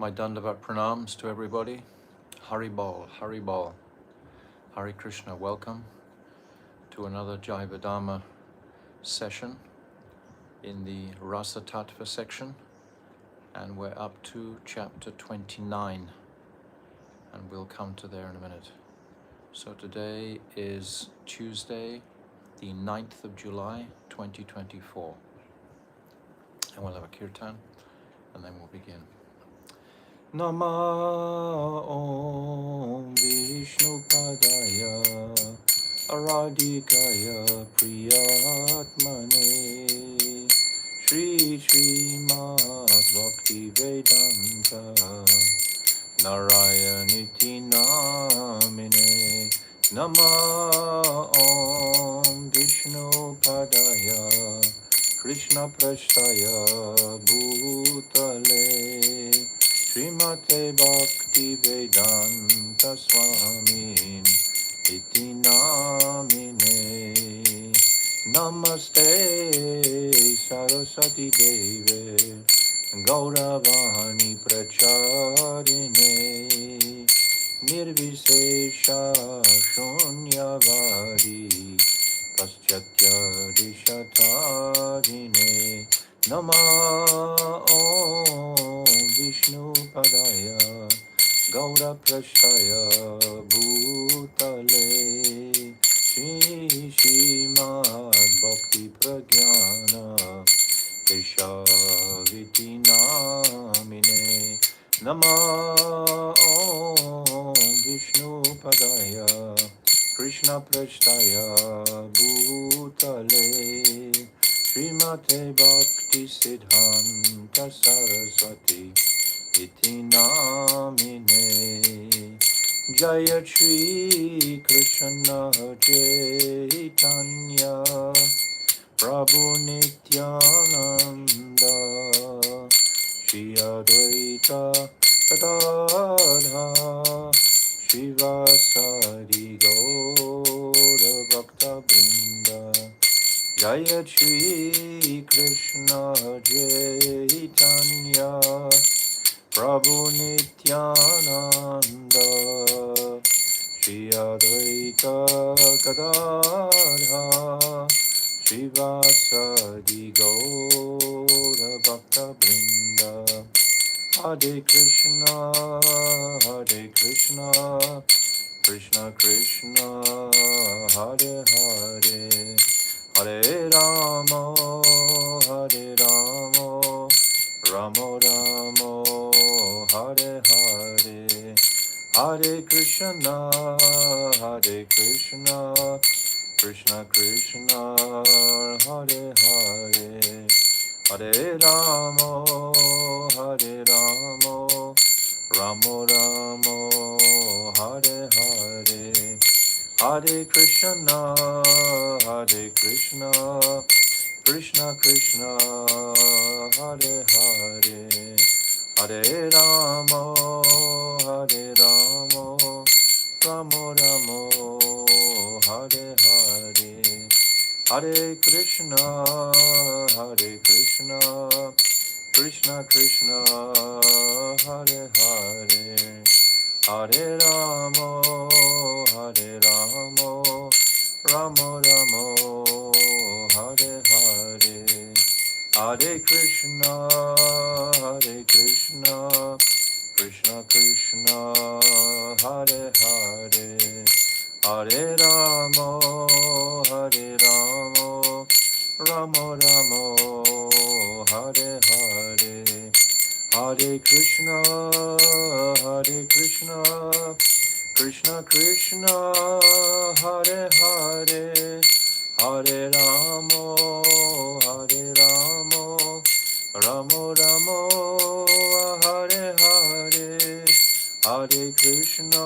My Dandavat pranams to everybody. Hari Bol, Hari Bol, Hare Krishna. Welcome to another Jaiva Dharma session in the Rasa Tattva section, and we're up to chapter 29, and we'll come to there in a minute. So today is Tuesday, the 9th of July, 2024, and we'll have a kirtan, and then we'll begin. Nama Om Vishnu Padaya Aradhikaya Priyatmane Shri Shri Mad Bhakti Vedanta Narayaniti Namine Nama Om Vishnu Padaya Krishna Prashtaya Bhutale Srimate Bhakti Vedanta Swamin Iti Namine Namaste Saraswati Deve Gauravani Pracharine Nirvisesha Shunyavadi Paschatya Dishatarine Nama Om Vishnu Padaya Gaura Prashtaya Bhutale Shri Shri Mad Bhakti Pragyana Keshaviti Namine Nama Om Vishnu Padaya Krishna Prashtaya Bhutale Srimate Bhakti Siddhanta Saraswati Iti Namine Jaya Shri Krishna Chaitanya Prabhu Nityananda Shri Advaita Gadadha Shivasari Gaura Bhakta Brinda Jaya Shri Krishna Chaitanya Prabhu Nityananda Shri Advaita Gadadha Shivasadi Gaura Bhakta Brinda Hare Krishna Krishna Krishna Hare Hare Hare Rama Rama Rama Hare Hare Hare Krishna Krishna Krishna Hare Hare Hare Rama Rama Rama Hare Hare Hare Krishna Krishna Krishna Hare Hare Hare Rama Rama Rama Hare Hare Hare Krishna Krishna Krishna Hare Hare Hare Rama Rama Rama Hare Hare Hare Krishna Krishna Krishna Hare Hare Hare Rama Rama Rama Hare Hare Hare Krishna Krishna Krishna Hare Hare Hare Rama Rama Rama Hare Hare Hare Krishna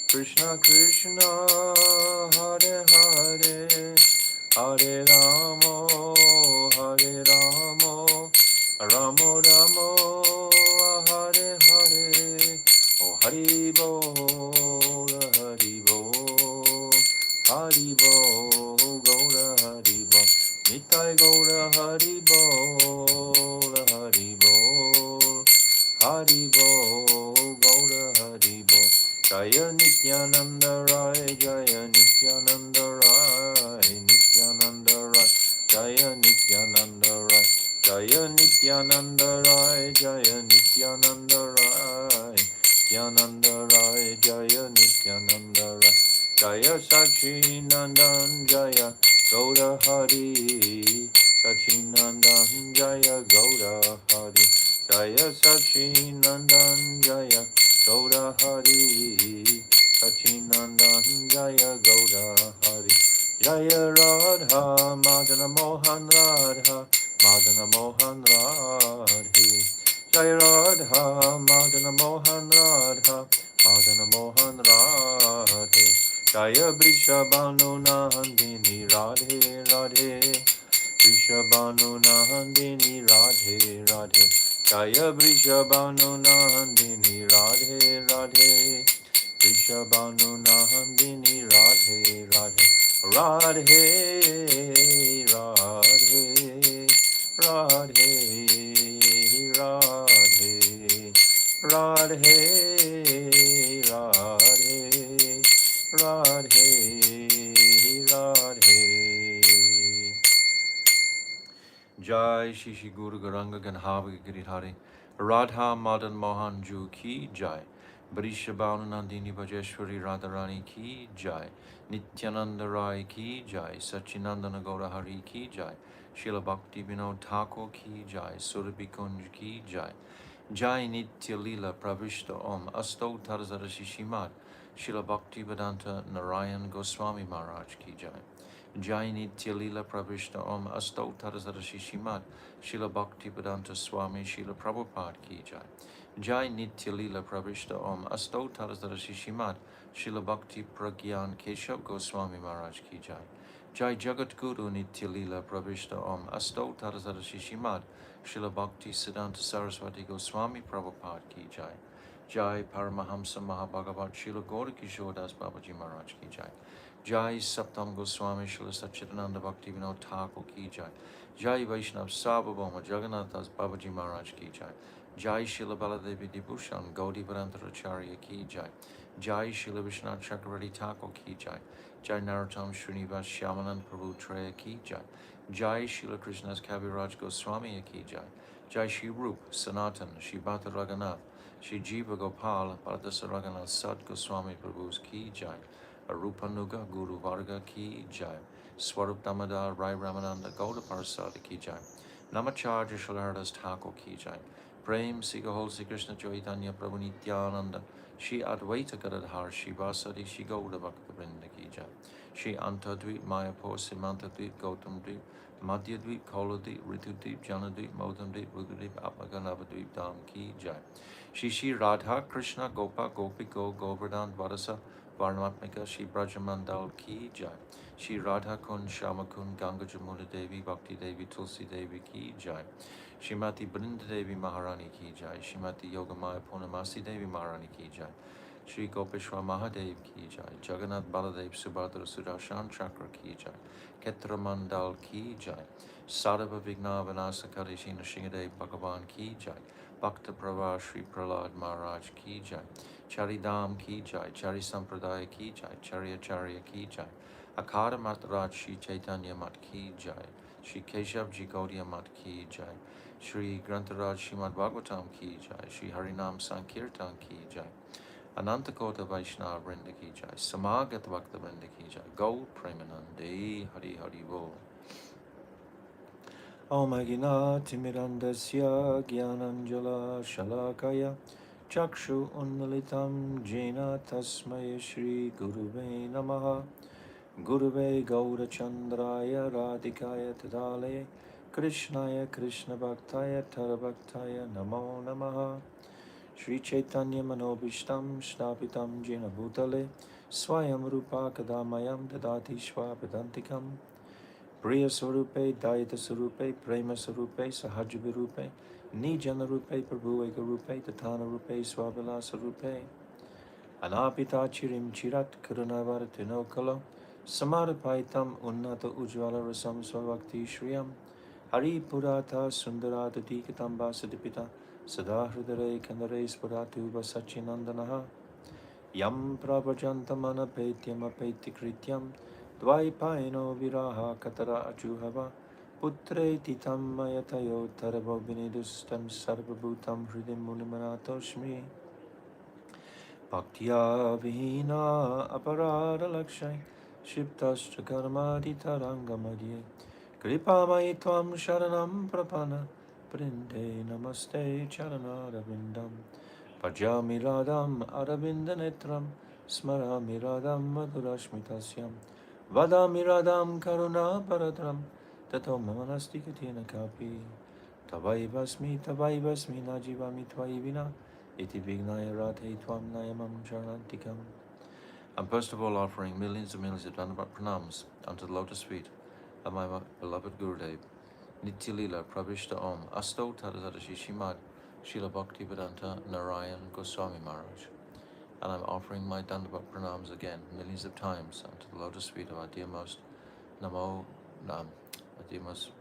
Krishna Krishna Hare Hare Hare Rama Rama Rama Hare Hare Oh Hari Bol Hari Bol Gaura Hari Bol Nitai Gaura Hari Bol Haribo, Gaura Haribo, Jaya Nityananda Rai, Jaya Nityananda Rai, Nityananda Rai, Jaya Nityananda Rai, Jaya Nityananda Rai, Jaya Nityananda Rai, Nityananda Rai, Jaya Nityananda Rai, Jaya Sachi Nandan Jaya Gaura Hari, Sachinandan Jaya Gaura Hari, Jaya Sachinandan Jaya Gaura Hari, Sachinandan Jaya Gaura Hari, Jaya Radha Madana Mohan Radha Madana Mohan Radhe, Jaya Radha Madana Mohan Radha Madana Mohan Radhe, Jaya Vrishabhanu Nandini Radhe Radhe, Vrishabhanu Nandini Radhe Radhe, Jaya Vrishabhanu Nandini Radhe Radhe, Vrishabhanu Nandini Radhe Radhe, Radhe Radhe Radhe Radhe Radhe Radhe Radhe. Jai Shishi Guru Garanga Ganhava Giridhari Radha Madan Mohan Ju Ki Jai, Brishabhanu Nandini Bhajeshwari Radharani Ki Jai, Nityananda Rai Ki Jai, Sachinandana Gaura Hari Ki Jai, Srila Bhakti Vinod Thakur Ki Jai, Surabhi Kunj Ki Jai, Jai Nitya Lila Pravishta Om Asto Tarzara Shishimad, Srila Bhakti Vedanta Narayan Goswami Maharaj Ki Jai, Jai Nitya Lila Pravishta Om Asto Tarzara Shishimad, Srila Bhakti Vedanta Swami Srila Prabhupada Ki Jai, Jai Nitya Lila Pravishta Om Asto Tarzara Shishimad, Srila Bhakti Pragyan Keshav Goswami Maharaj Ki Jai, Jai Jagat Guru Nitya Lila Pravishta Om Asto Tarzara Shishimad, Srila Bhakti Siddhanta Saraswati Goswami Prabhupada Ki Jai, Jai Paramahamsa Mahabhagavat Srila Gaura Kishore Das Babaji Maharaj Ki Jai, Jai Saptam Goswami Srila Satchidananda Bhakti Vinod Thakur Ki Jai, Jai Vaishnav Sarvabhauma Jagannath Das Babaji Maharaj Ki Jai, Jai Srila Baladevi Dibhushan Gaudi Varantharacharya Ki Jai, Jai Srila Vishwanath Chakravarti Thakur Ki Jai, Jai Narottam Srinivas Shyamanand Prabhu Treya Ki Jai, Jai Srila Krishna's Kaviraj Goswami Ki Jai, Jai Shri Rup Sanatan Shri Bhata Raghunath Shri Jiva Gopal Bharadasa Raghunath Sat Goswami Prabhu's Ki Jai, Arupanuga Guru Varga Ki Jai, Swarup Damodar Rai Ramananda Gauda Parasada Ki Jai, Namacharya Shalardas Thakur Ki Jai, Prem Sigahol Sri Krishna Chaitanya Prabhu Nityananda, Shri Advaita Gadadhar Shri Vasadi Shri Gauda Bhakta Vrinda Ki Jai, Shri Antadvip Mayapur Simantadvip Gautam Dvip, Madhyadvip Koladvip Ritudvip Janadvip Modamdvip Rudadvip Atmaganavadvip Dham Ki Jai, Shri Shri Radha Krishna Gopa Gopiko Govardhan Vadasa Varnamatmika Shri Brajamandal Ki Jai, Shri Radha Kun Shama Kun Ganga Jamuna Devi Bhakti Devi Tulsi Devi Ki Jai, Shrimati Brinda Devi Maharani Ki Jai, Shrimati Yogamaya Purnamasi Devi Maharani Ki Jai, Shri Gopeshwar Mahadev Ki Jai, Jagannath Baladev Subhadra Sudarshan Chakra Ki Jai, Ketra Mandal Ki Jai, Sadhava Vigna Vinasakari Shina Shingadev Bhagavan Ki Jai, Bhakta Prava Shri Prahlad Maharaj Ki Jai, Charidham Ki Jai, Chari Sampradaya Ki Jai, Chari Acharya Ki Jai, Akara Mataraj Shri Chaitanya Mat Ki Jai, Shri Keshav Ji Gaudiya Mat Ki Jai, Shri Grantaraj Srimad Bhagavatam Ki Jai, Shri Harinam Sankirtan Ki Jai, Anantakota Vaishnava Vrinda Ki Jai, Samagat Bhakta Vrinda Ki Jai, Gaur Premanande Hari Hari Bo. Om Agina Timirandasya Gyananjala Shalakaya Chakshu Unmilitam Jena Tasmaya Shri Guruve Namaha Guruve Gaurachandraya Radhikaya Tadale Krishnaya Krishna Bhaktaya Tarabhaktaya Namo Namaha Shri Chaitanya Manobishtam Shnapitam Jena Bhutale Swayam Rupa Kadamayam Dadati Shvapadantikam Priya Sarupe, Dayata Sarupe, Prema Sarupe, Sahajabi Rupe, Nijana Rupe, Prabhu Ega Rupe, Tatana Rupe, Swabila Sarupe, Anapita Chirim Chirat, Karunavara Tinokala, Samarapaitam Unnata Ujvala Rasam Swavakti Shriyam, Hari Purata Sundarata Dikatam Vasadipita Sada Hridare Kandare Spuratu Vasachinandanaha Yam Pravajantamana Petyam Apeti Krityam Dvaipaino Viraha Katara Ajuhava Putre Titam Mayatayo Taravo Vinidustam Sarvabhutam Hridim Munimanatoshmi Bhaktya Vihina Aparada Lakshay Shiptascha Karmadi Tarangamadye Kripamai Tvam Sharanam Prapana Prinde Namaste Charanarabindam Pajami Radam Aravindanetram Smarami Radam Madhurashmitasyam Vadami Radam Karuna Paradram Tato Mamanasti Katina Kapi Tavai Basmi Najivami Tvaivina Iti Vignaya Radhe Tvam Nayamam Charantikam. I'm first of all offering millions and millions of Dandavat pranams unto the lotus feet of my beloved Gurudev, Nityalila Pravishta Om, Asto Tadasada Shishimad, Srila Bhaktivedanta Narayan Goswami Maharaj. And I'm offering my Dandavat pranams again, millions of times, unto the lotus feet of our dearmost our dearmost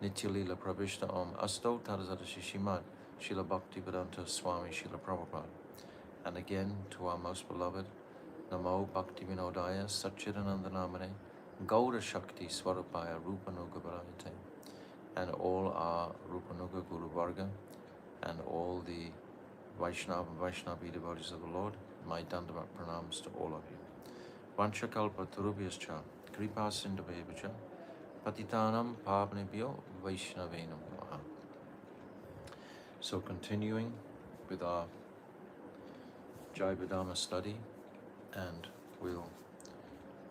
Nityalila Pravishta Om, Asto Tadasada Shishimad, Srila Bhaktivedanta Swami Srila Prabhupada. And again to our most beloved Namo Bhakti Vinodaya Satchidanandanamane Gaura Shakti Swarupaya Rupanuga Bharayate, and all our Rupanuga Guru Varga and all the Vaishnava and Vaishnavi devotees of the Lord, my Dandavat pranams to all of you. Vanchakalpa Turubhyascha Kripa Sindhavevacha Patitanam Pavnebhyo Vaishnavenam Namaha. So continuing with our Jaiva Dharma study, and we'll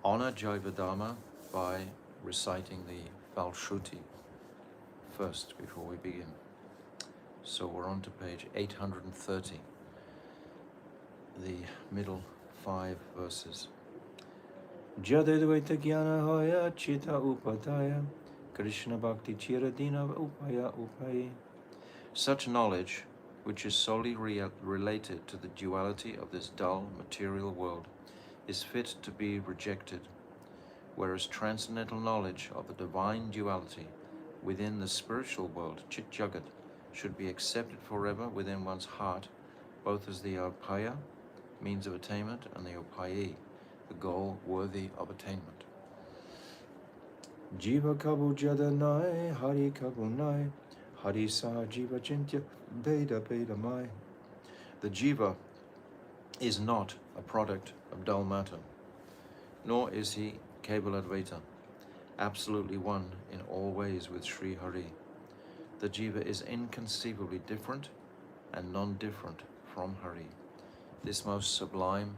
honor Jaiva Dharma by reciting the Valshruti first before we begin. So we're on to page 830, the middle 5 verses. Jadadvaita Jnana Hoya Chita Upadaya Krishna Bhakti Chiradina Upaya Upayi. Such knowledge, which is solely related to the duality of this dull material world, is fit to be rejected, whereas transcendental knowledge of the divine duality within the spiritual world, Chit Jagat, should be accepted forever within one's heart, both as the upaya, means of attainment, and the upayi, the goal worthy of attainment. Jiva kabu jadanai, hari kabunai, hari sa jiva chintya, beda beda mai. The jiva is not a product of dull matter, nor is he Kevala Advaita, absolutely one in all ways with Sri Hari. The jiva is inconceivably different and non-different from Hari. This most sublime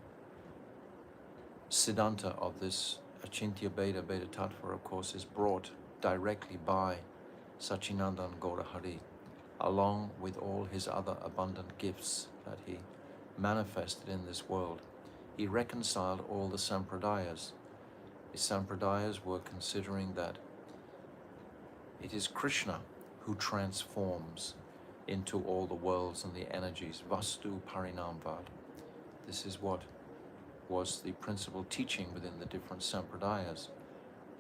siddhanta of this Achintya Beda Beda Tattva, of course, is brought directly by Sachinandan Gaura Hari, along with all his other abundant gifts that he manifested in this world. He reconciled all the sampradayas. The sampradayas were considering that it is Krishna who transforms into all the worlds and the energies, Vastu Parinamvad. This is what was the principal teaching within the different sampradayas.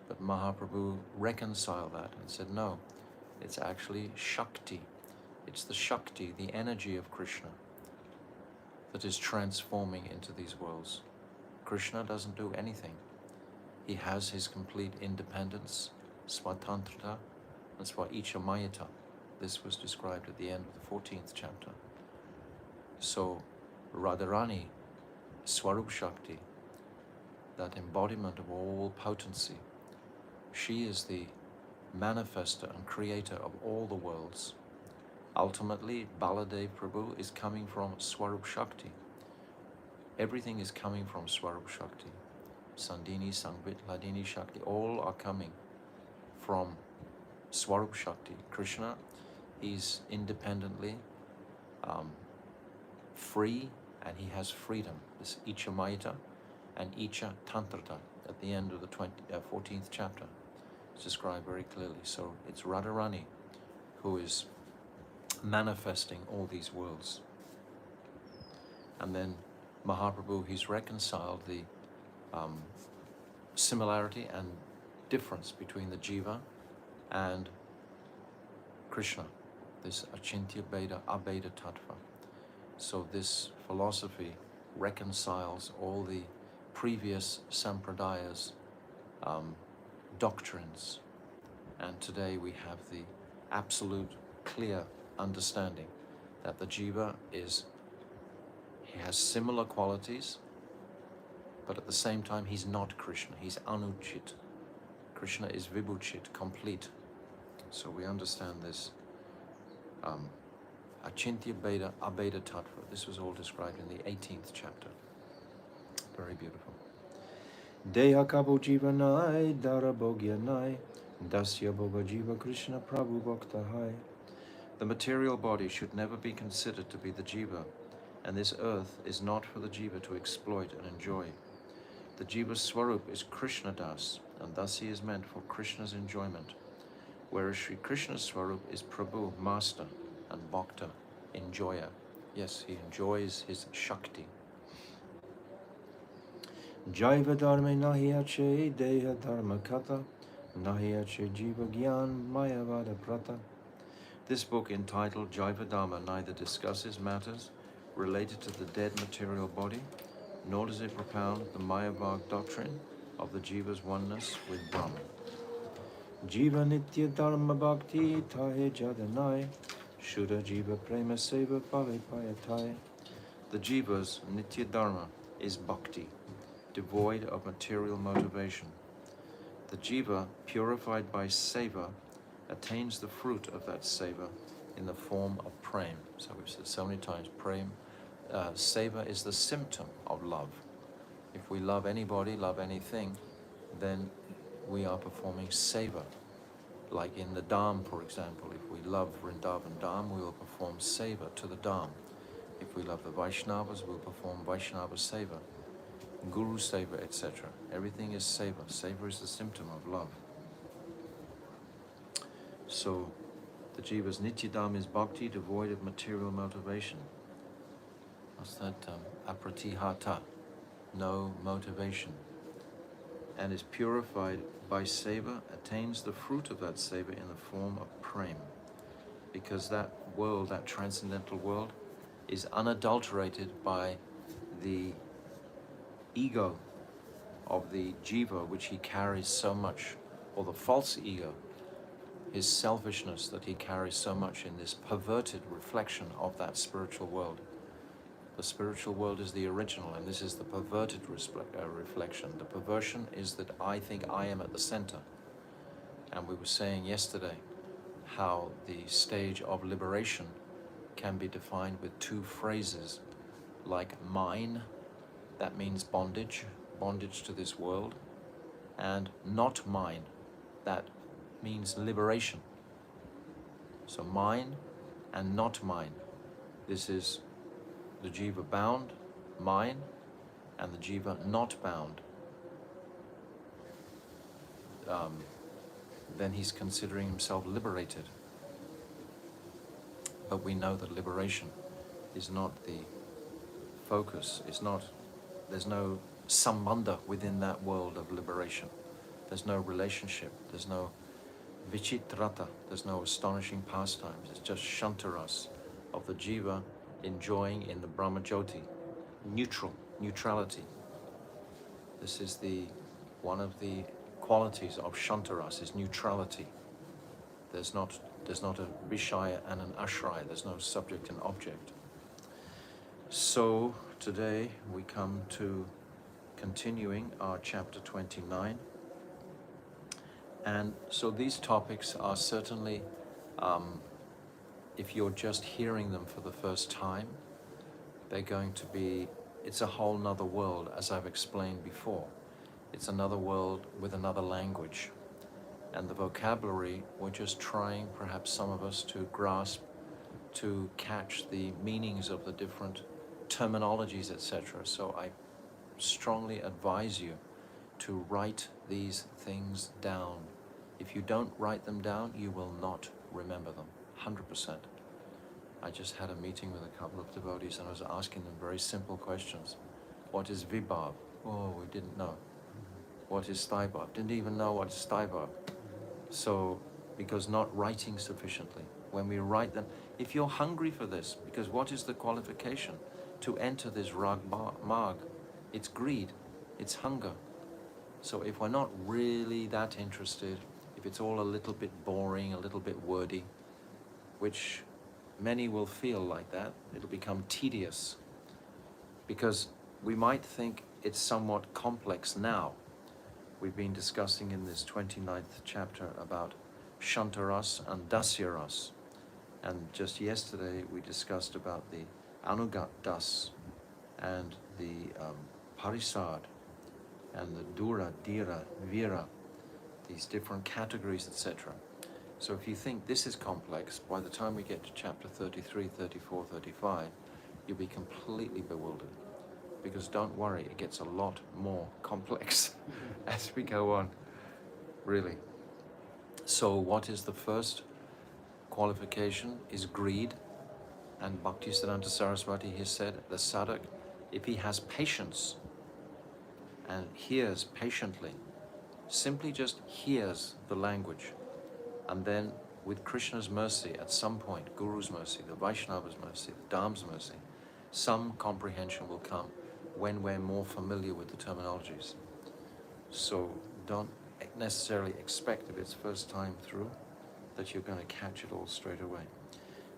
But Mahaprabhu reconciled that and said, no, it's actually Shakti. It's the Shakti, the energy of Krishna, that is transforming into these worlds. Krishna doesn't do anything. He has his complete independence, Swatantrata, and Swaichamayata. This was described at the end of the 14th chapter. So Radharani, Swarup Shakti, that embodiment of all potency, she is the manifester and creator of all the worlds. Ultimately, Baladev Prabhu is coming from Swarup Shakti. Everything is coming from Swarup Shakti. Sandini, Sangbit, Ladini Shakti, all are coming from Swarup Shakti. Krishna is independently free, and he has freedom. This Ichamayata and Icha Tantrata at the end of the 14th chapter. It's described very clearly. So it's Radharani who is manifesting all these worlds. And then Mahaprabhu, he's reconciled the similarity and difference between the jiva and Krishna, this Achintya Beda Abeda Tattva. So this philosophy reconciles all the previous sampradayas, doctrines, and today we have the absolute clear understanding that the jiva he has similar qualities, but at the same time he's not Krishna, he's anuchit. Krishna is vibhuchit, complete. So we understand this Achintya Beda Abeda Tattva. This was all described in the 18th chapter. Very beautiful. Deha kabo jivanai dara bhogyanai dasya bhoga jiva Krishna prabhu bhaktahai. The material body should never be considered to be the jiva, and this earth is not for the jiva to exploit and enjoy. The jiva's swarup is Krishna Das, and thus he is meant for Krishna's enjoyment, whereas Sri Krishna's swarup is Prabhu, master, and bhakta, enjoyer. Yes, he enjoys his Shakti. Jaiva Dharma nahiyache deha dharma kata, nahiyache jiva gyan mayavada prata. This book, entitled Jaiva Dharma, neither discusses matters related to the dead material body, nor does it propound the Mayavada doctrine of the jiva's oneness with Brahman. Jiva nitya dharma bhakti tahe jadanai, shuddha jiva prema seva phale payatai. The jiva's nitya dharma is bhakti, devoid of material motivation. The jiva, purified by seva, attains the fruit of that seva in the form of prem. So we've said so many times, prem, seva is the symptom of love. If we love anybody, love anything, then we are performing seva. Like in the Dham, for example, if we love Vrindavan Dham, we will perform seva to the Dham. If we love the Vaishnavas, we'll perform Vaishnava seva, Guru seva, etc. Everything is seva. Seva is the symptom of love. So the jiva's nityadam is bhakti, devoid of material motivation. What's that? Apratihata, no motivation. And is purified by seva, attains the fruit of that seva in the form of prem. Because that world, that transcendental world, is unadulterated by the ego of the jiva, which he carries so much, or the false ego, his selfishness that he carries so much in this perverted reflection of that spiritual world. The spiritual world is the original, and this is the perverted reflection. The perversion is that I think I am at the center. And we were saying yesterday how the stage of liberation can be defined with two phrases, like mine, that means bondage, bondage to this world, and not mine, that means liberation. So mine and not mine. This is the jiva bound, mine, and the jiva not bound. Then he's considering himself liberated. But we know that liberation is not the focus. There's no sambandha within that world of liberation. There's no relationship. There's no vichitrata. There's no astonishing pastimes. It's just shantaras of the jiva enjoying in the Brahmajyoti, neutrality. This is one of the qualities of shantaras, is neutrality. There's not a vishaya and an ashraya. There's no subject and object. So today we come to continuing our chapter 29. And so these topics are certainly, if you're just hearing them for the first time, they're going to be, it's a whole nother world, as I've explained before. It's another world with another language. And the vocabulary, we're just trying, perhaps some of us, to grasp, to catch the meanings of the different terminologies, etc. So I strongly advise you to write these things down. If you don't write them down, you will not remember them, 100%. I just had a meeting with a couple of devotees and I was asking them very simple questions. What is vibhav? Oh, we didn't know. What is staibhav? Didn't even know what is staibhav. So, because not writing sufficiently. when we write them, if you're hungry for this, because what is the qualification to enter this rag marg? It's greed, it's hunger. So if we're not really that interested, if it's all a little bit boring, a little bit wordy, which many will feel like that, it'll become tedious, because we might think it's somewhat complex now. We've been discussing in this 29th chapter about Shantaras and Dasyaras. And just yesterday we discussed about the Anugat Das and the Parisad and the Dura, Dira, Vira, these different categories, etc. So if you think this is complex, by the time we get to chapter 33, 34, 35, you'll be completely bewildered. Because don't worry, it gets a lot more complex as we go on, really. So what is the first qualification? Is greed. And Bhaktisiddhanta Saraswati, he said, the sadhak, if he has patience and hears patiently, simply just hears the language, and then with Krishna's mercy at some point, Guru's mercy, the Vaishnava's mercy, the Dhamma's mercy, some comprehension will come when we're more familiar with the terminologies. So don't necessarily expect, if it's first time through, that you're going to catch it all straight away.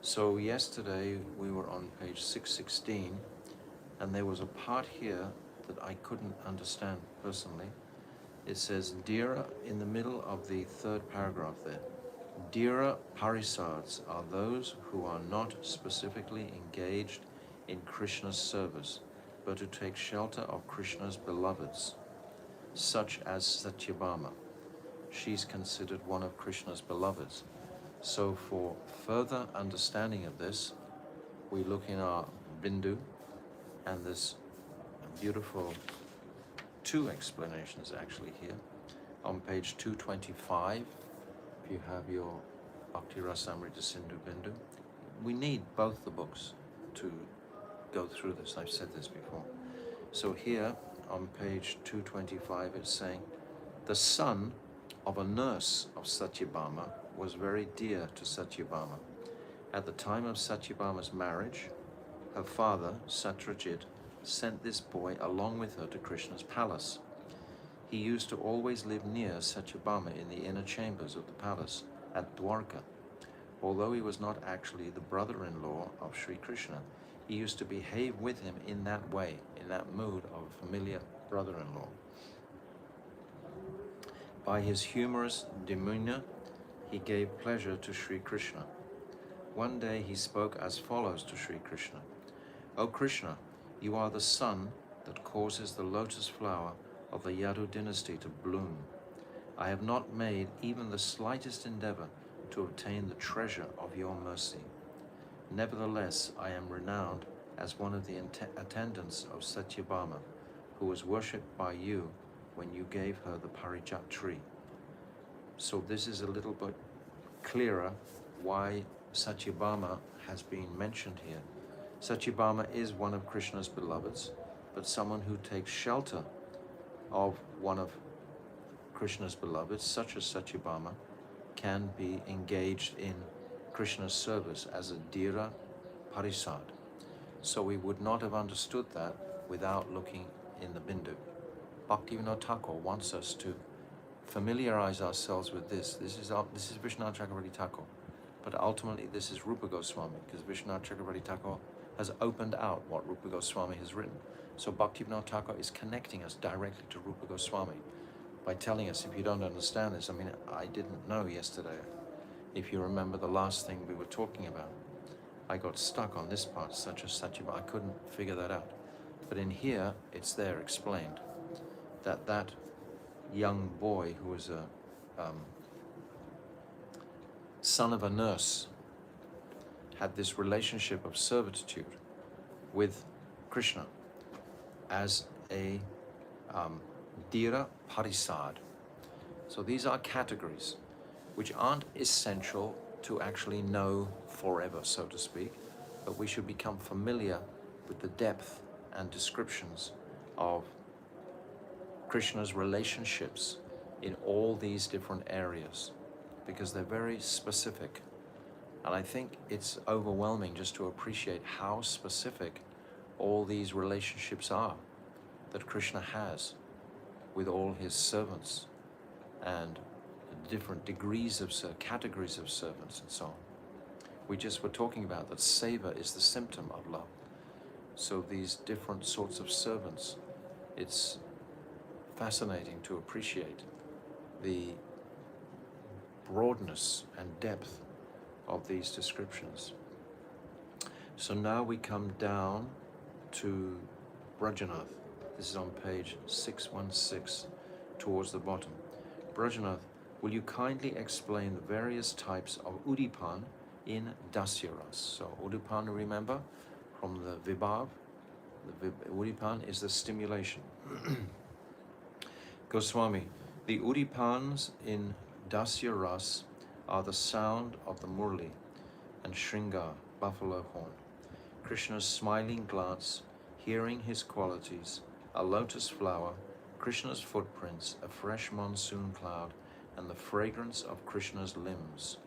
So yesterday we were on page 616, and there was a part here that I couldn't understand personally. It says, Dira, in the middle of the third paragraph there, Dira Parisads are those who are not specifically engaged in Krishna's service, but who take shelter of Krishna's beloveds, such as Satyabhama. She's considered one of Krishna's beloveds. So for further understanding of this, we look in our Bindu, and there's beautiful two explanations actually here. On page 225, if you have your Bhakti Rasamrita Sindhu Bindu, we need both the books to go through this. I've said this before. So here on page 225 it's saying, the son of a nurse of Satyabhama was very dear to Satyabhama. At the time of Satyabhama's marriage, her father, Satyajit, sent this boy along with her to Krishna's palace. He used to always live near Satyabhama in the inner chambers of the palace at Dwarka. Although he was not actually the brother-in-law of Sri Krishna, he used to behave with him in that way, in that mood of a familiar brother-in-law. By his humorous demeanor, he gave pleasure to Sri Krishna. One day he spoke as follows to Sri Krishna. O Krishna, you are the sun that causes the lotus flower of the Yadu dynasty to bloom. I have not made even the slightest endeavor to obtain the treasure of your mercy. Nevertheless, I am renowned as one of the attendants of Satyabhama, who was worshipped by you when you gave her the Parijat tree. So this is a little bit clearer why Satyabhama has been mentioned here. Satyabhama is one of Krishna's beloveds, but someone who takes shelter of one of Krishna's beloveds, such as Satyabhama, can be engaged in Krishna's service as a Dira Parisad. So we would not have understood that without looking in the Bindu. Bhaktivinoda Thakur wants us to familiarize ourselves with this. This is Vishwanath Chakravarti Thakur, but ultimately this is Rupa Goswami, because Vishwanath Chakravarti Thakur has opened out what Rupa Goswami has written. So Bhaktivinoda Thakur is connecting us directly to Rupa Goswami by telling us, if you don't understand this, I mean, I didn't know yesterday. If you remember the last thing we were talking about, I got stuck on this part, such as Satyabhama. I couldn't figure that out. But in here, it's there explained that that young boy who was a son of a nurse had this relationship of servitude with Krishna as a Dira Parisad. So these are categories which aren't essential to actually know forever, so to speak, but we should become familiar with the depth and descriptions of Krishna's relationships in all these different areas, because they're very specific. And I think it's overwhelming just to appreciate how specific all these relationships are that Krishna has with all his servants and different degrees of categories of servants and so on. We just were talking about that seva is the symptom of love. So these different sorts of servants, it's fascinating to appreciate the broadness and depth of these descriptions. So now we come down to Brajanath. This is on page 616 towards the bottom. Brajanath, will you kindly explain the various types of udipan in Dasyaras? So udipan, remember, from the vibhav, udipan is the stimulation. Goswami, the udipans in Dasyaras are the sound of the murli and shringar, buffalo horn, Krishna's smiling glance, hearing his qualities, a lotus flower, Krishna's footprints, a fresh monsoon cloud, and the fragrance of Krishna's limbs.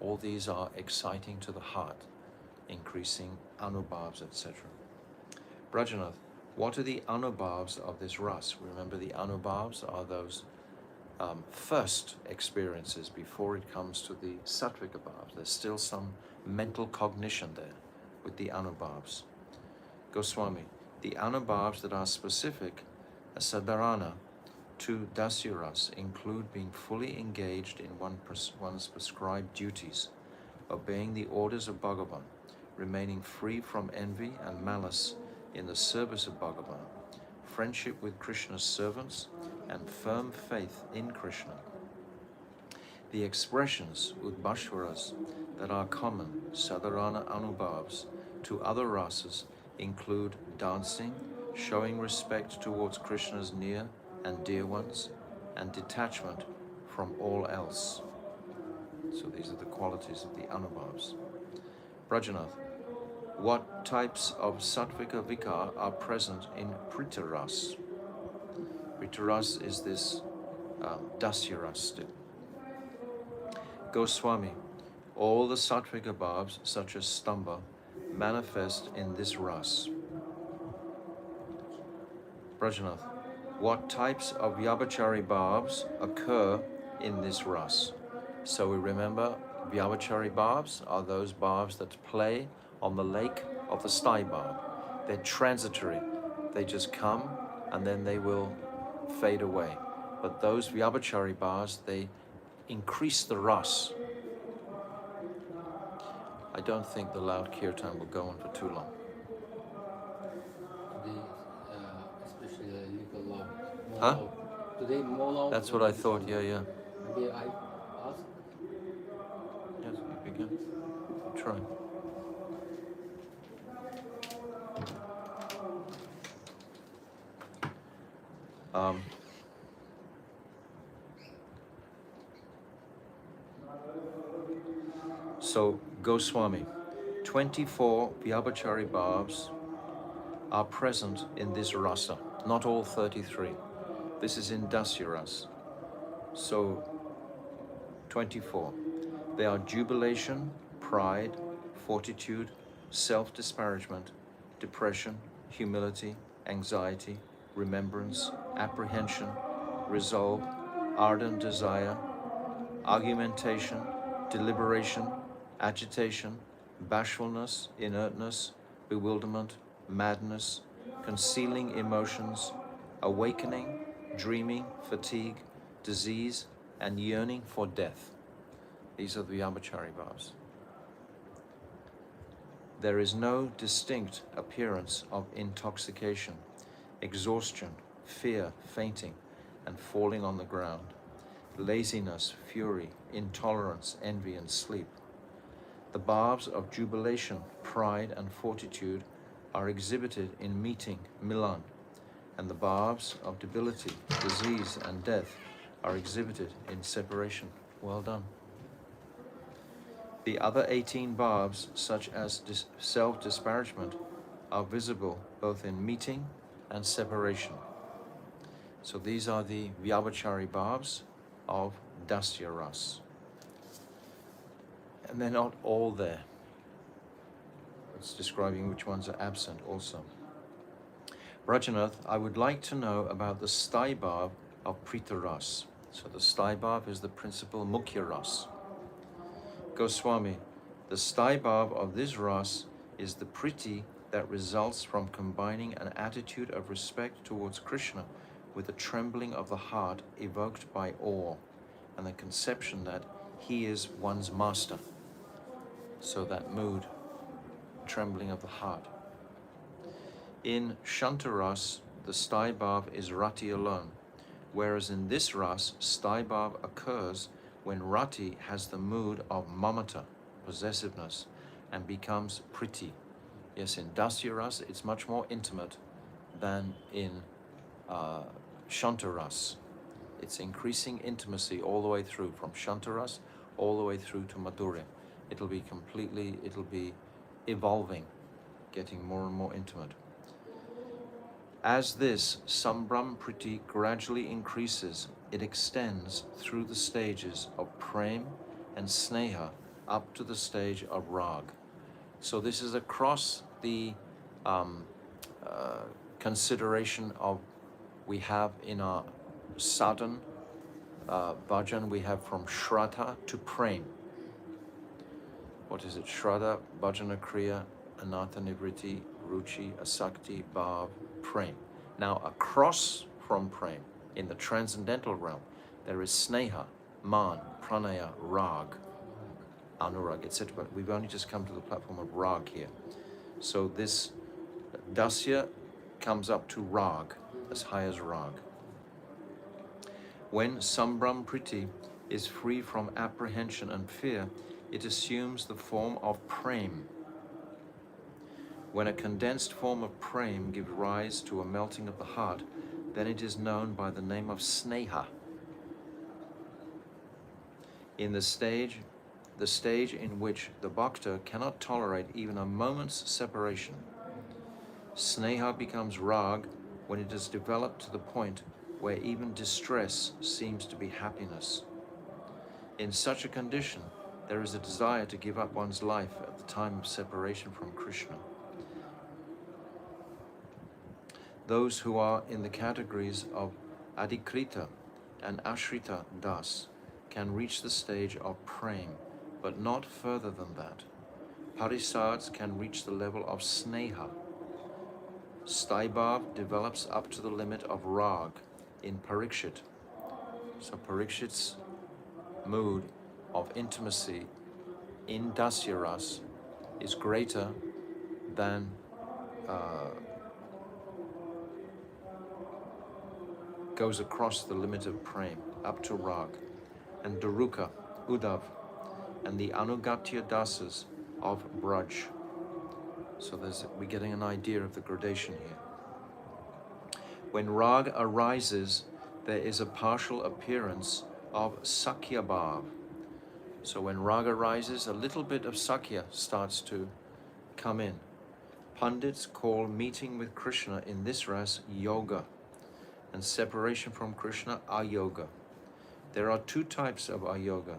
All these are exciting to the heart, increasing anubhavs, etc. Brajanath, what are the anubhavs of this ras? Remember, the anubhavs are those first experiences before it comes to the sattvic bhavs. There's still some mental cognition there with the anubhavs. Goswami, the anubhavs that are specific, sadharana, to dasyaras include being fully engaged in one's prescribed duties, obeying the orders of Bhagavan, remaining free from envy and malice in the service of Bhagavan, friendship with Krishna's servants, and firm faith in Krishna. The expressions, udbhashvaras, that are common, sadharana anubhavs, to other rasas include dancing, showing respect towards Krishna's near and dear ones, and detachment from all else. So these are the qualities of the anubhavs. Brajanath, what types of sattvika vikar are present in pritaras? Pritaras is this dasyaras still. Goswami, all the sattvika bhavs, such as stamba, manifest in this ras. Brajanath, what types of vyabhachari bhavs occur in this ras? So we remember vyabhachari bhavs are those bhavs that play on the lake of the stai bhav. They're transitory. They just come and then they will fade away. But those vyabhachari bhavs, they increase the ras. I don't think the loud kirtan will go on for too long. Especially a little loud. Huh? Loud. Today more loud. That's what I thought, yeah. Maybe I ask. Yes, you can. Try. So, Goswami, 24 vyabhachari bhavs are present in this rasa, not all 33. This is in dasyaras. So, 24. They are jubilation, pride, fortitude, self-disparagement, depression, humility, anxiety, remembrance, apprehension, resolve, ardent desire, argumentation, deliberation, agitation, bashfulness, inertness, bewilderment, madness, concealing emotions, awakening, dreaming, fatigue, disease, and yearning for death. These are the vyabhachari bhavs. There is no distinct appearance of intoxication, exhaustion, fear, fainting, and falling on the ground, laziness, fury, intolerance, envy, and sleep. The bhavs of jubilation, pride, and fortitude are exhibited in meeting, milan, and the bhavs of debility, disease, and death are exhibited in separation. Well done. The other 18 bhavs, such as self-disparagement, are visible both in meeting and separation. So these are the vyabhachari bhavs of dasya ras. And they're not all there. It's describing which ones are absent also. Brajanath, I would like to know about the Staibhav of Prita Ras. So the Staibhav is the principal Mukhya Ras. Goswami, the Staibhav of this Ras is the Priti that results from combining an attitude of respect towards Krishna with a trembling of the heart evoked by awe and the conception that he is one's master. So that mood, trembling of the heart. In Shantaras, the Staibhav is Rati alone, whereas in this Ras, Staibhav occurs when Rati has the mood of mamata, possessiveness, and becomes Priti. Yes, in Dasya Ras, it's much more intimate than in Shantaras. It's increasing intimacy all the way through, from Shantaras all the way through to Madhurya. It'll be evolving, getting more and more intimate. As this Sambram Priti gradually increases, it extends through the stages of Prem and Sneha up to the stage of Rag. So this is across the consideration of, we have in our sadhan bhajan, we have from Shraddha to Prem. What is it? Shraddha, Bhajana Kriya, Anatha Nivriti, Ruchi, Asakti, Bhav, Prem. Now across from Prem, in the transcendental realm, there is Sneha, Man, Pranaya, Rag, Anurag, etc. But we've only just come to the platform of Rag here. So this Dasya comes up to Rag, as high as Rag. When Sambram Priti is free from apprehension and fear, it assumes the form of Prem. When a condensed form of Prem gives rise to a melting of the heart, then it is known by the name of Sneha. In the stage in which the Bhakta cannot tolerate even a moment's separation, Sneha becomes Rag when it has developed to the point where even distress seems to be happiness. In such a condition, there is a desire to give up one's life at the time of separation from Krishna. Those who are in the categories of Adikrita and Ashrita Das can reach the stage of Prem, but not further than that. Parisads can reach the level of Sneha. Staibhav develops up to the limit of Rag in Parikshit. So Parikshit's mood of intimacy in Dasya Ras is greater than goes across the limit of Prem, up to Rag, and Daruka, Uddhav, and the Anugatya Dasas of Braj. So we're getting an idea of the gradation here. When Rag arises, there is a partial appearance of Sakya Bhav. So when Rag arises, a little bit of Sakya starts to come in. Pandits call meeting with Krishna in this ras yoga, and separation from Krishna ayoga. There are two types of ayoga: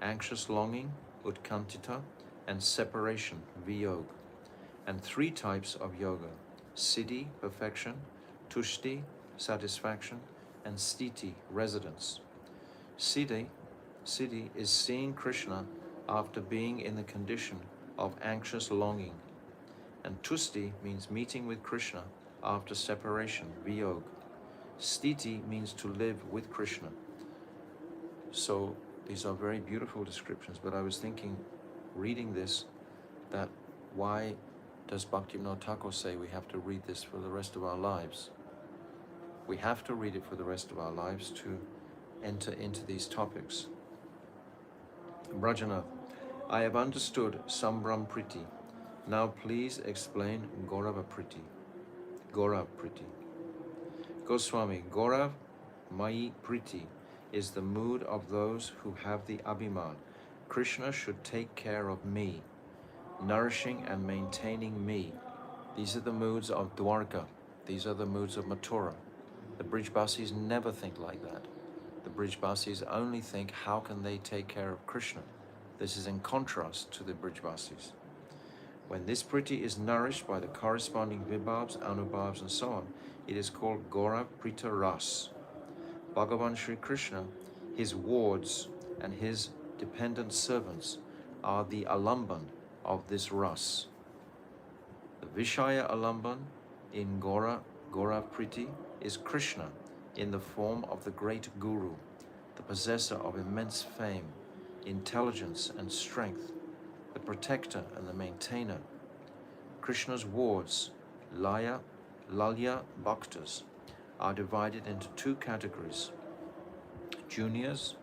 anxious longing, utkantita, and separation, viyog. And three types of yoga: siddhi, perfection; tushti, satisfaction; and sthiti, residence. Siddhi is seeing Krishna after being in the condition of anxious longing. And tushti means meeting with Krishna after separation, viyog. Sthiti means to live with Krishna. So these are very beautiful descriptions, but I was thinking, reading this, that why does Bhaktivinoda Thakur say we have to read this for the rest of our lives? We have to read it for the rest of our lives to enter into these topics. Brajanath, I have understood Sambram Priti. Now please explain Gaurava Priti. Gaurav Priti. Goswami, Gaurav Mai Priti is the mood of those who have the Abhiman. Krishna should take care of me, nourishing and maintaining me. These are the moods of Dwarka. These are the moods of Mathura. The Brijbasis never think like that. The Brijbasis only think, how can they take care of Krishna? This is in contrast to the Brijvasis. When this Priti is nourished by the corresponding Vibhavs, Anubhavs, and so on, it is called Gora Prita Ras. Bhagavan Sri Krishna, his wards, and his dependent servants are the alamban of this ras. The Vishaya alamban in Gora Priti is Krishna in the form of the great Guru, the possessor of immense fame, intelligence, and strength, the protector and the maintainer. Krishna's wards, Lalya Bhaktas, are divided into two categories, juniors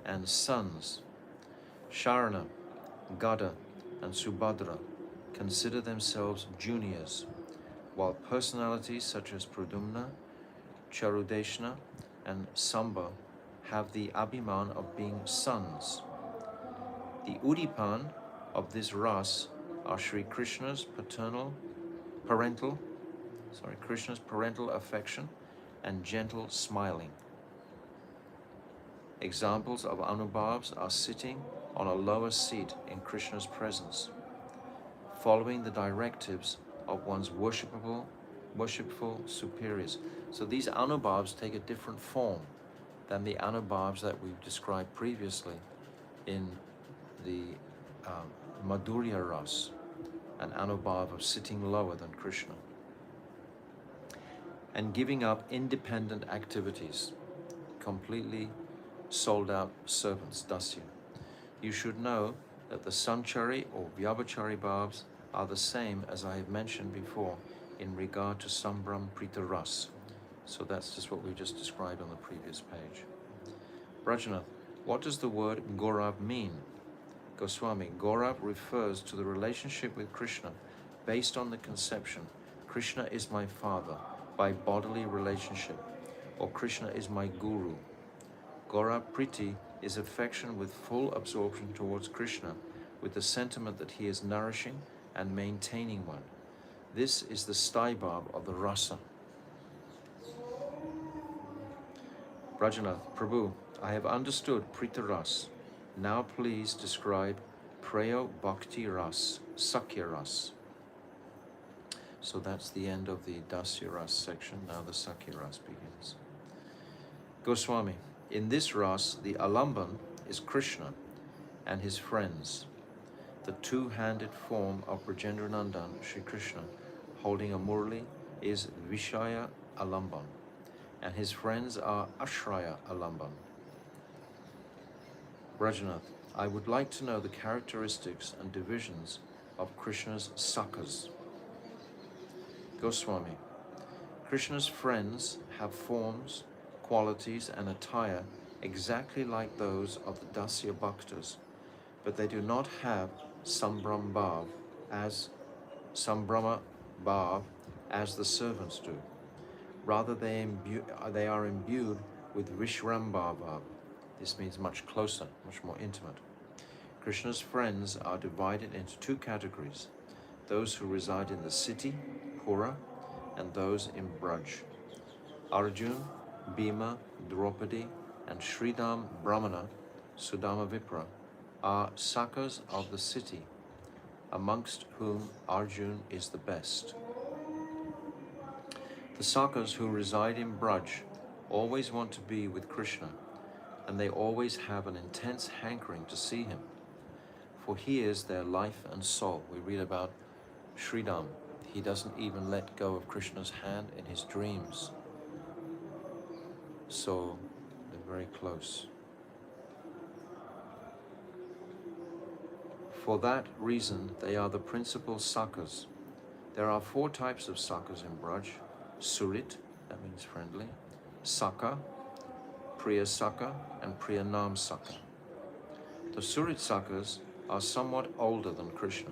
and sons. Sharana, Gada, and Subhadra consider themselves juniors, while personalities such as Pradumna, Charudeshna, and Samba have the abhiman of being sons. The Udipan of this ras are Sri Krishna's parental affection and gentle smiling. Examples of Anubhavs are sitting on a lower seat in Krishna's presence, following the directives of one's worshipful superiors. So these Anubhavs take a different form than the Anubhavs that we've described previously in the Madhurya Ras, an Anubhav of sitting lower than Krishna, and giving up independent activities, completely sold out servants, dasya. You should know that the Sanchari or Vyabhachari Bhavs are the same as I have mentioned before in regard to Sambram Prita Ras. So that's just what we just described on the previous page. Brajanath, what does the word Gaurav mean? Goswami, Gaurav refers to the relationship with Krishna based on the conception, Krishna is my father, by bodily relationship, or Krishna is my guru. Gaurav Priti is affection with full absorption towards Krishna, with the sentiment that he is nourishing and maintaining one. This is the staibab of the rasa. Brajanath, Prabhu, I have understood Prita Ras. Now please describe Prayo Bhakti Ras, Sakya Ras. So that's the end of the Dasya Ras section. Now the Sakya Ras begins. Goswami, in this Ras, the Alamban is Krishna and his friends. The two-handed form of Brajendranandan, Sri Krishna, holding a murli, is Vishaya Alamban, and his friends are Ashraya Alamban. Brajanath, I would like to know the characteristics and divisions of Krishna's sakhas. Goswami, Krishna's friends have forms, qualities, and attire exactly like those of the Dasya Bhaktas, but they do not have Sambrama Bhav as the servants do. Rather, they are imbued with Vishrambha Bhav. This means much closer, much more intimate. Krishna's friends are divided into two categories, those who reside in the city, Pura, and those in Braj. Arjun, Bhima, Draupadi, and Sridham Brahmana, Sudama Vipra, are sakhas of the city, amongst whom Arjun is the best. The sakhas who reside in Braj always want to be with Krishna, and they always have an intense hankering to see him, for he is their life and soul. We read about Sridham. He doesn't even let go of Krishna's hand in his dreams. So they're very close. For that reason, they are the principal sakhas. There are 4 types of sakhas in Braj. Surit, that means friendly, Sakha, Priya Sakha, and Priya Nam Sakha. The Surit sakhas are somewhat older than Krishna,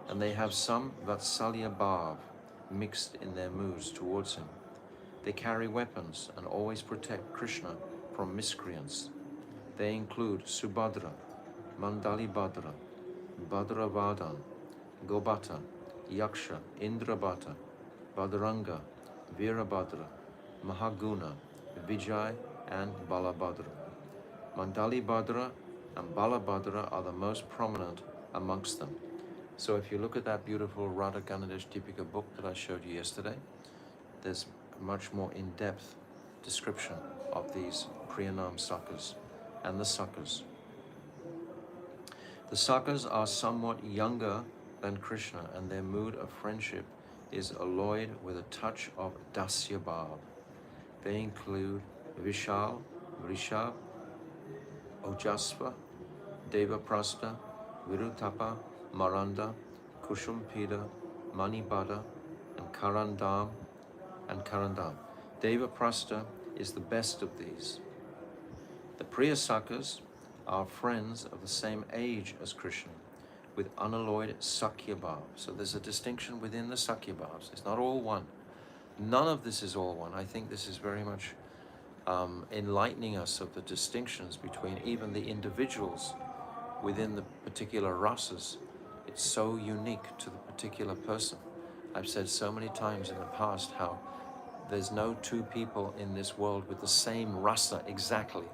and they have some Vatsalya Bhav mixed in their moods towards him. They carry weapons and always protect Krishna from miscreants. They include Subhadra, Mandali Bhadra, Bhadravadan, Gobata, Yaksha, Indrabhata, Bhadrangga, Virabhadra, Mahaguna, Vijay, and Balabhadra. Mandali Bhadra and Balabhadra are the most prominent amongst them. So if you look at that beautiful Radha Ganesh Deepika book that I showed you yesterday, there's a much more in-depth description of these Priyanam Sakhas and the Sakhas. The Sakhas are somewhat younger than Krishna, and their mood of friendship is alloyed with a touch of Dasya Bhav. They include Vishal, Vrishab, Ojasva, Devaprastha, Virutapa, Maranda, Kushumpida, Manibada, and Karandam. Devaprastha is the best of these. The Priya Sakhas are friends of the same age as Krishna, with unalloyed Sakya Bhav. So there's a distinction within the Sakya Bhavs. It's not all one. None of this is all one. I think this is very much enlightening us of the distinctions between even the individuals within the particular rasas. It's so unique to the particular person. I've said so many times in the past how there's no two people in this world with the same rasa exactly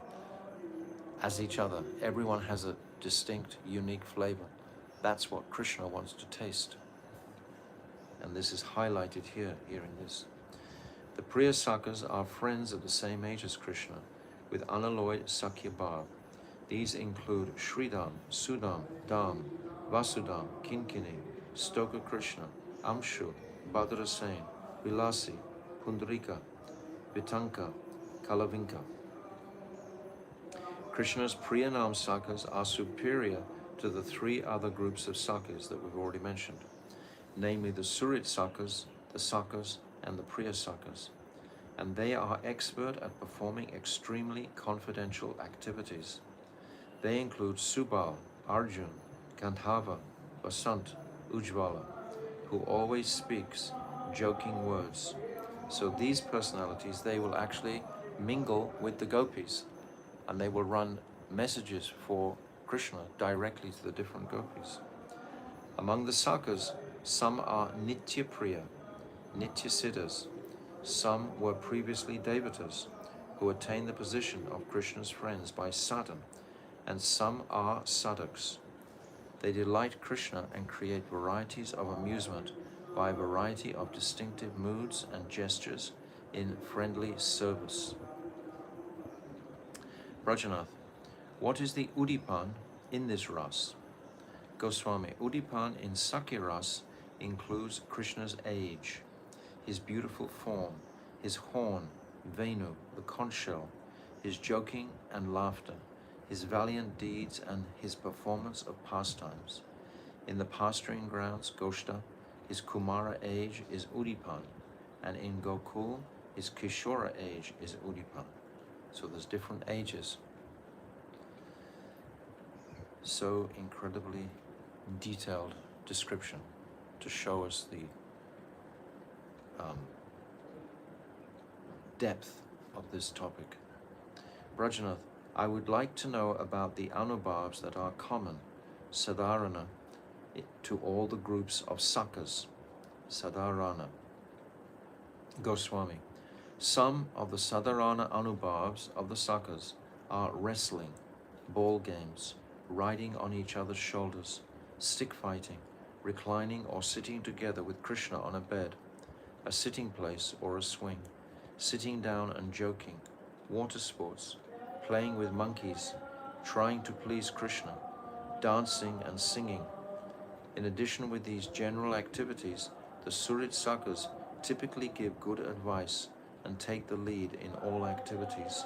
as each other. Everyone has a distinct, unique flavor. That's what Krishna wants to taste. And this is highlighted here in this. The Priya Sakhas are friends of the same age as Krishna, with unalloyed Sakya Bhav. These include Sridham, Sudam, Dham, Vasudam, Kinkini, Stoka Krishna, Amshu, Bhadrasen, Vilasi, Pundarika, Vitanka, Kalavinka. Krishna's Priyanam Sakhas are superior to the three other groups of Sakhas that we've already mentioned, namely the Surit Sakhas, the Sakhas, and the Priya Sakhas, and they are expert at performing extremely confidential activities. They include Subal, Arjun, Gandhava, Vasant, Ujjvala, who always speaks joking words. So these personalities, they will actually mingle with the gopis, and they will run messages for Krishna directly to the different gopis. Among the Sakhas, some are Nitya Priya, Nitya Siddhas. Some were previously Devatas, who attained the position of Krishna's friends by sadhana, and some are sadhaks. They delight Krishna and create varieties of amusement by a variety of distinctive moods and gestures in friendly service. Brajanath, what is the Udipan in this ras? Goswami, Udipan in Sakya ras includes Krishna's age, his beautiful form, his horn, Venu, the conch shell, his joking and laughter, his valiant deeds, and his performance of pastimes. In the pasturing grounds, Goshta, his Kumara age is Udipan, and in Gokul, his Kishora age is Udipan. So there's different ages. So incredibly detailed description to show us the depth of this topic. Brajanath, I would like to know about the anubhavs that are common, sadharana, to all the groups of sakhas, sadharana. Goswami, some of the sadharana anubhavs of the sakhas are wrestling, ball games, riding on each other's shoulders, stick fighting, reclining or sitting together with Krishna on a bed, a sitting place or a swing, sitting down and joking, water sports, playing with monkeys, trying to please Krishna, dancing and singing. In addition with these general activities, the Surit Sakhas typically give good advice and take the lead in all activities.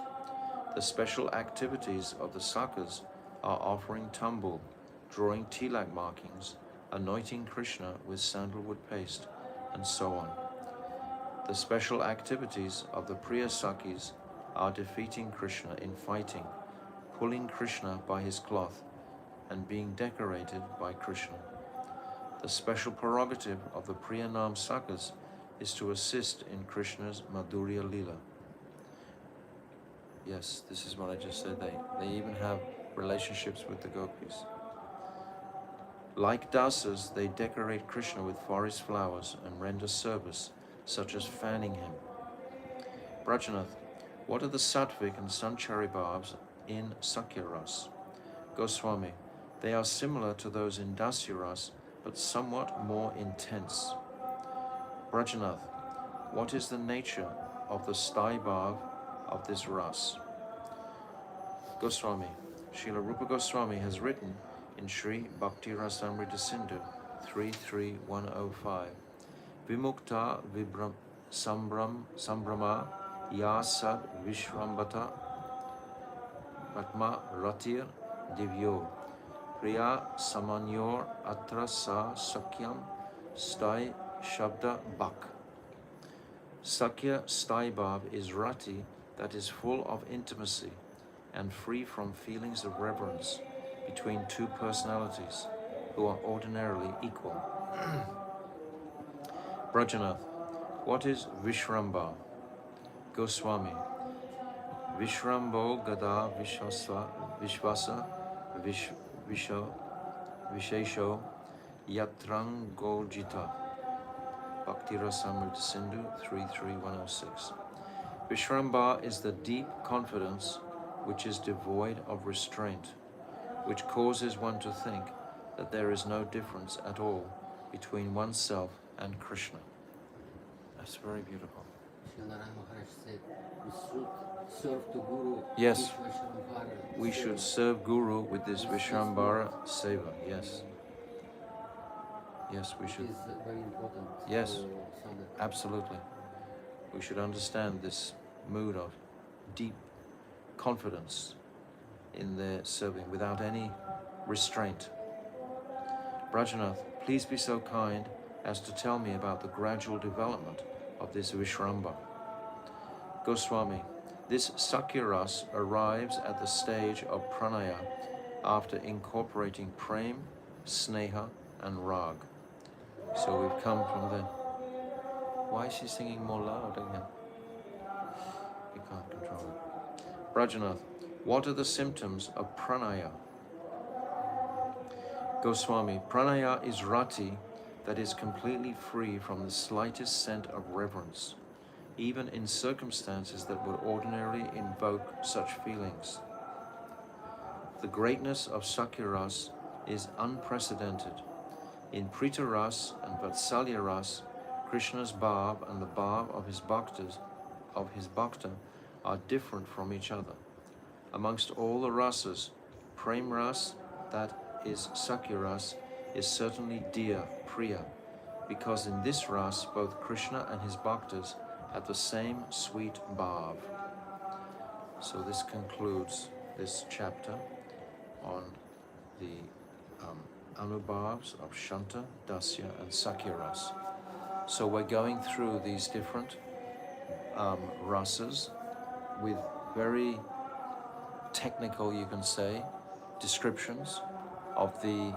The special activities of the Sakhas are offering tambul, drawing tilak markings, anointing Krishna with sandalwood paste, and so on. The special activities of the Priya Sakhis are defeating Krishna in fighting, pulling Krishna by his cloth, and being decorated by Krishna. The special prerogative of the Priyanam Sakhas is to assist in Krishna's Madhurya Leela. Yes, this is what I just said. They even have relationships with the gopis. Like dasas, they decorate Krishna with forest flowers and render service, such as fanning him. Brajanath, what are the sattvic and sanchari bhavs in Sakya Ras? Goswami, they are similar to those in Dasya Ras, but somewhat more intense. Brajanath, what is the nature of the Staibhav of this ras? Goswami, Srila Rupa Goswami has written in Sri Bhakti Rasamrita Sindhu 33105, Vimukta Vibram Sambrama Yasad Vishrambata Atma Ratir Divyo Priya Samanyor Atra Sa Sakyam Stai Shabda Bak. Sakya Staibhav is rati that is full of intimacy and free from feelings of reverence between two personalities who are ordinarily equal. Brajanath, what is Vishramba? Goswami, Vishrambo Gada Vishvasa Vishesho Yatrangojita. Bhakti Rasamrita Sindhu 33106. Vishramba is the deep confidence which is devoid of restraint, which causes one to think that there is no difference at all between oneself and Krishna. That's very beautiful. Srila Maharaj said we should serve the Guru. Yes. with Vaishnava We seva. should serve Guru with this Vishrambara Seva. Yes. Yes, we It should. is very important. Yes. For sadhaka. Absolutely. We should understand this mood of deep confidence in their serving without any restraint. Brajanath, please be so kind as to tell me about the gradual development of this Vishramba. Goswami, this Sakyaras arrives at the stage of pranaya after incorporating prem, sneha and rag. So we've come from the... Why is she singing more loud again? You can't control it. Brajanath, what are the symptoms of pranaya? Goswami, pranaya is rati that is completely free from the slightest scent of reverence, even in circumstances that would ordinarily invoke such feelings. The greatness of Sakyaras is unprecedented. In Prita Ras and Vatsalya Ras, Krishna's bhav and the bhav of his bhakta are different from each other. Amongst all the rasas, Prem Ras, that is Sakya Ras, is certainly dear, priya, because in this ras both Krishna and his bhaktas have the same sweet bhav. So this concludes this chapter on the anubhavs of Shanta, Dasya and Sakya Ras. So we're going through these different rasas with very technical, you can say, descriptions of the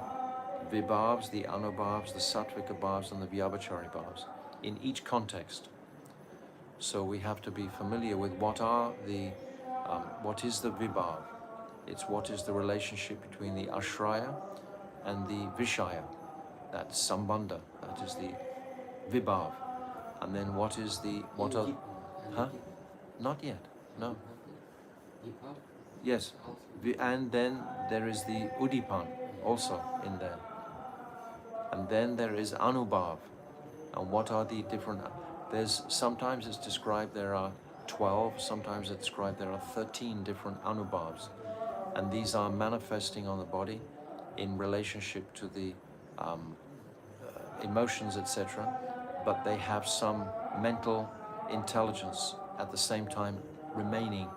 vibhavs, the anubhavs, the sattvika bhavs and the vyabhachari bhavs in each context. So we have to be familiar with what is the vibhav. It's what is the relationship between the ashraya and the vishaya, that's sambandha, that is the vibhav. And then what is the, what are, huh? Not yet, no. Vipav Yes, also. and then there is the udipan also in there. And then there is anubhav. And what are the different, there's, sometimes it's described there are 12, sometimes it's described there are 13 different anubhavs. And these are manifesting on the body in relationship to the emotions, etc. But they have some mental intelligence at the same time remaining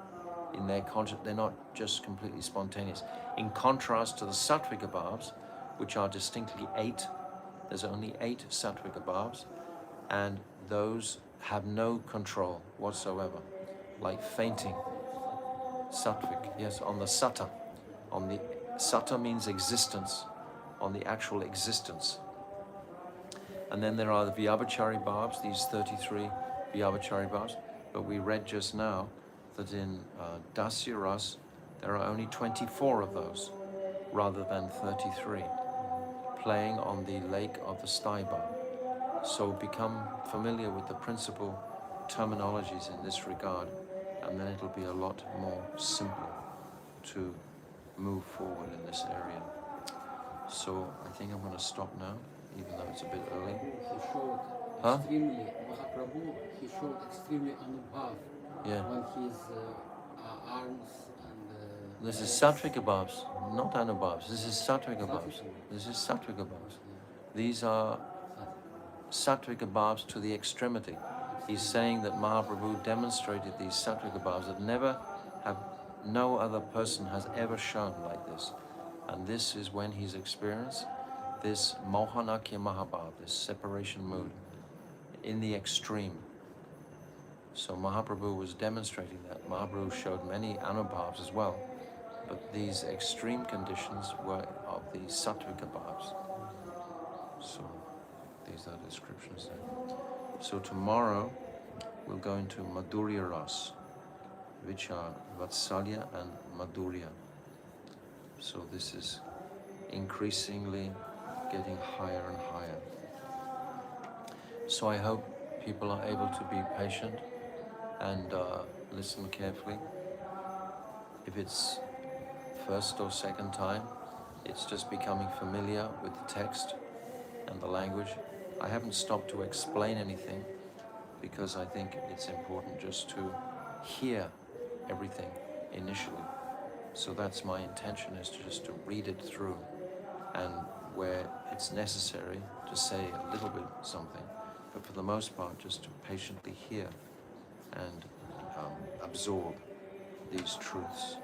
in their conscious. They're not just completely spontaneous. In contrast to the sattvika bhavs, which are distinctly 8, there's only 8 sattvika bhavs, and those have no control whatsoever, like fainting. Sattvik, yes, on the satta. On the satta means existence, on the actual existence. And then there are the vyabhachari bhavs, these 33 vyabhachari bhavs. But we read just now that in Dasya Ras, there are only 24 of those, rather than 33, playing on the lake of the Staibhav. So become familiar with the principal terminologies in this regard, and then it'll be a lot more simple to move forward in this area. So I think I'm going to stop now, even though it's a bit early. He showed Huh? extremely, Mahaprabhu, he showed extremely anubhav Yeah. when his arms and This is legs. Sattvika Bhavs, not Anubhavs. This is Sattvika Bhavs. Sattvika. This is Sattvika Bhavs. These are Sattvika Bhavs to the extremity. He's saying that Mahaprabhu demonstrated these Sattvika Bhavs that no other person has ever shown like this. And this is when he's experienced this Mohanakya Mahabhav, this separation mood, in the extreme. So Mahaprabhu was demonstrating that. Mahaprabhu showed many Anubhavs as well, but these extreme conditions were of the Sattvika Bhavs. So these are descriptions there. So tomorrow we'll go into Madhurya Ras, which are Vatsalya and Madhurya. So this is increasingly getting higher and higher. So I hope people are able to be patient and listen carefully. If it's first or second time, it's just becoming familiar with the text and the language. I haven't stopped to explain anything because I think it's important just to hear everything initially. So that's my intention, is to just to read it through, and where it's necessary to say a little bit something, but for the most part just to patiently hear and absorb these truths.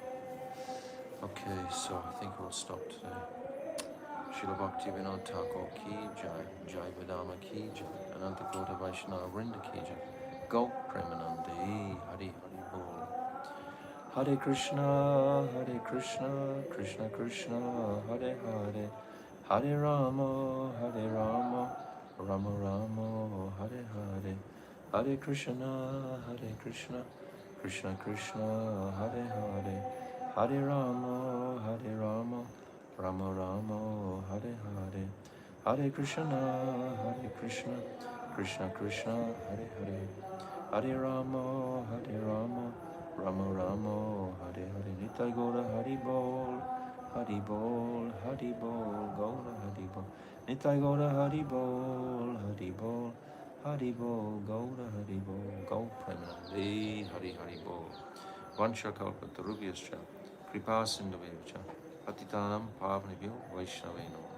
Okay, so I think we'll stop today. Srila Bhaktivinoda Thakur ki jai, Jaiva Dharma ki jai, Ananta Kota Vaishnava Vrinda ki jai, Go Premanande, Hari Hari Bol. Hare Krishna, Krishna Krishna, Hare Hare, Hare Rama, Rama Rama, Hare Hare, Hare Krishna, Krishna Krishna, Hare Hare, Hare Rama, Rama Rama, Hare Hare, Hare Krishna, Krishna Krishna, Hare Hare, Hare Rama, Rama Rama, Hare Hare. Nitai Gora Hari Bol, Hari Bol, Hari Bol, Gora Hari Bol. Nitai Gora Hari Bol, Hari Bol, Hari Bol, Gora Hari Bol, Go Premanande, Hari Hari Bol. Vansha Kalpa Tarubhyascha, Kripa Sindhavevcha, Patitanam Pavnibhyo Vaishnaveno.